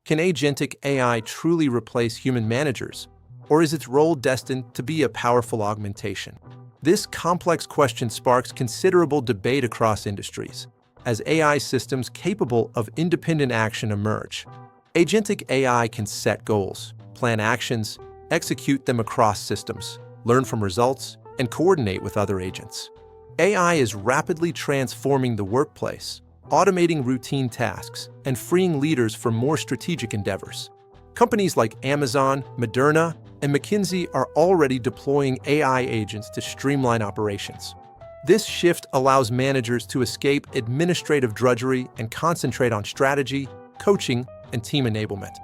Can agentic AI truly replace human managers, or is its role destined to be a powerful augmentation? This complex question sparks considerable debate across industries, as AI systems capable of independent action emerge. Agentic AI can set goals, plan actions, execute them across systems, learn from results, and coordinate with other agents. AI is rapidly transforming the workplace, automating routine tasks, and freeing leaders for more strategic endeavors. Companies like Amazon, Moderna, and McKinsey are already deploying AI agents to streamline operations. This shift allows managers to escape administrative drudgery and concentrate on strategy, coaching, and team enablement.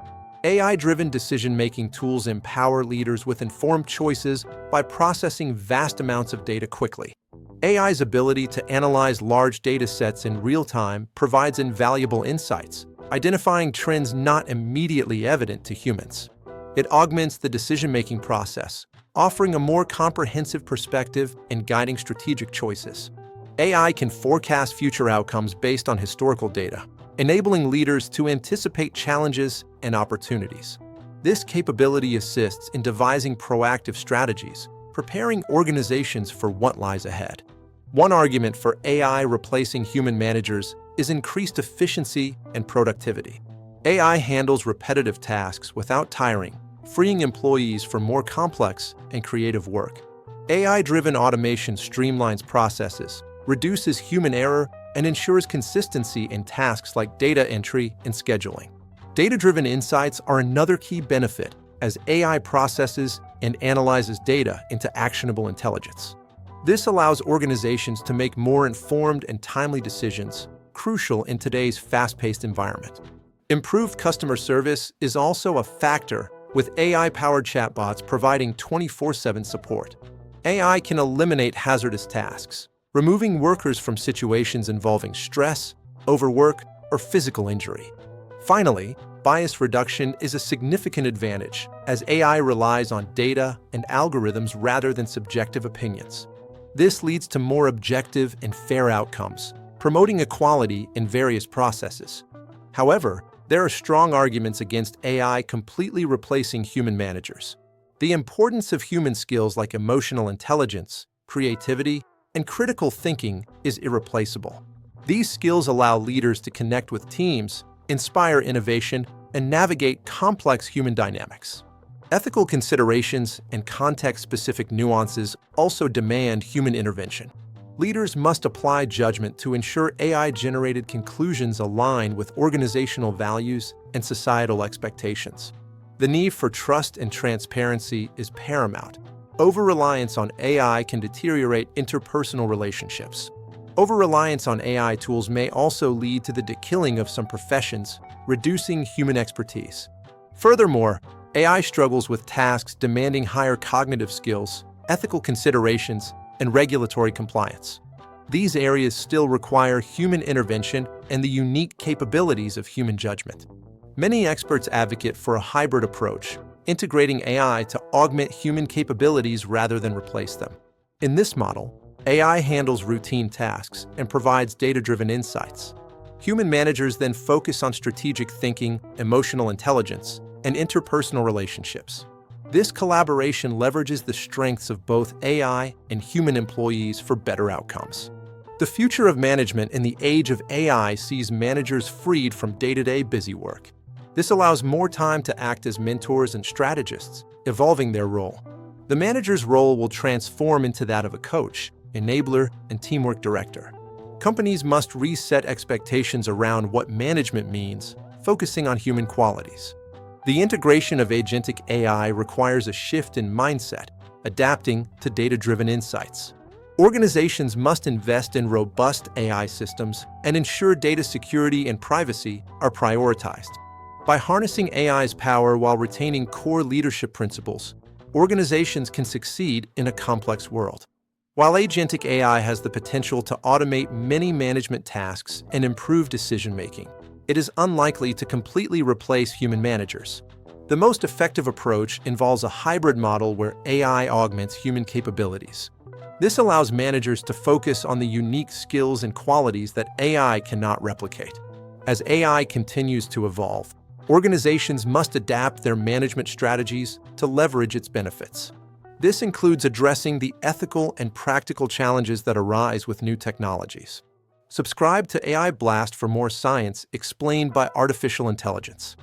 AI-driven decision-making tools empower leaders with informed choices by processing vast amounts of data quickly. AI's ability to analyze large data sets in real time provides invaluable insights, identifying trends not immediately evident to humans. It augments the decision-making process, offering a more comprehensive perspective and guiding strategic choices. AI can forecast future outcomes based on historical data, enabling leaders to anticipate challenges and opportunities. This capability assists in devising proactive strategies, preparing organizations for what lies ahead. One argument for AI replacing human managers is increased efficiency and productivity. AI handles repetitive tasks without tiring, freeing employees for more complex and creative work. AI-driven automation streamlines processes, reduces human error, and ensures consistency in tasks like data entry and scheduling. Data-driven insights are another key benefit, as AI processes and analyzes data into actionable intelligence. This allows organizations to make more informed and timely decisions, crucial in today's fast-paced environment. Improved customer service is also a factor, with AI-powered chatbots providing 24/7 support. AI can eliminate hazardous tasks, removing workers from situations involving stress, overwork, or physical injury. Finally, bias reduction is a significant advantage, as AI relies on data and algorithms rather than subjective opinions. This leads to more objective and fair outcomes, promoting equality in various processes. However, there are strong arguments against AI completely replacing human managers. The importance of human skills like emotional intelligence, creativity, and critical thinking is irreplaceable. These skills allow leaders to connect with teams, inspire innovation, and navigate complex human dynamics. Ethical considerations and context-specific nuances also demand human intervention. Leaders must apply judgment to ensure AI-generated conclusions align with organizational values and societal expectations. The need for trust and transparency is paramount. Over-reliance on AI can deteriorate interpersonal relationships. Over-reliance on AI tools may also lead to the killing of some professions, reducing human expertise. Furthermore, AI struggles with tasks demanding higher cognitive skills, ethical considerations, and regulatory compliance. These areas still require human intervention and the unique capabilities of human judgment. Many experts advocate for a hybrid approach, integrating AI to augment human capabilities rather than replace them. In this model, AI handles routine tasks and provides data-driven insights. Human managers then focus on strategic thinking, emotional intelligence, and interpersonal relationships. This collaboration leverages the strengths of both AI and human employees for better outcomes. The future of management in the age of AI sees managers freed from day-to-day busy work. This allows more time to act as mentors and strategists, evolving their role. The manager's role will transform into that of a coach, enabler, and teamwork director. Companies must reset expectations around what management means, focusing on human qualities. The integration of agentic AI requires a shift in mindset, adapting to data-driven insights. Organizations must invest in robust AI systems and ensure data security and privacy are prioritized. By harnessing AI's power while retaining core leadership principles, organizations can succeed in a complex world. While agentic AI has the potential to automate many management tasks and improve decision-making, it is unlikely to completely replace human managers. The most effective approach involves a hybrid model where AI augments human capabilities. This allows managers to focus on the unique skills and qualities that AI cannot replicate. As AI continues to evolve, Organizations must adapt their management strategies to leverage its benefits. This includes addressing the ethical and practical challenges that arise with new technologies. Subscribe to AI Blast for more science explained by artificial intelligence.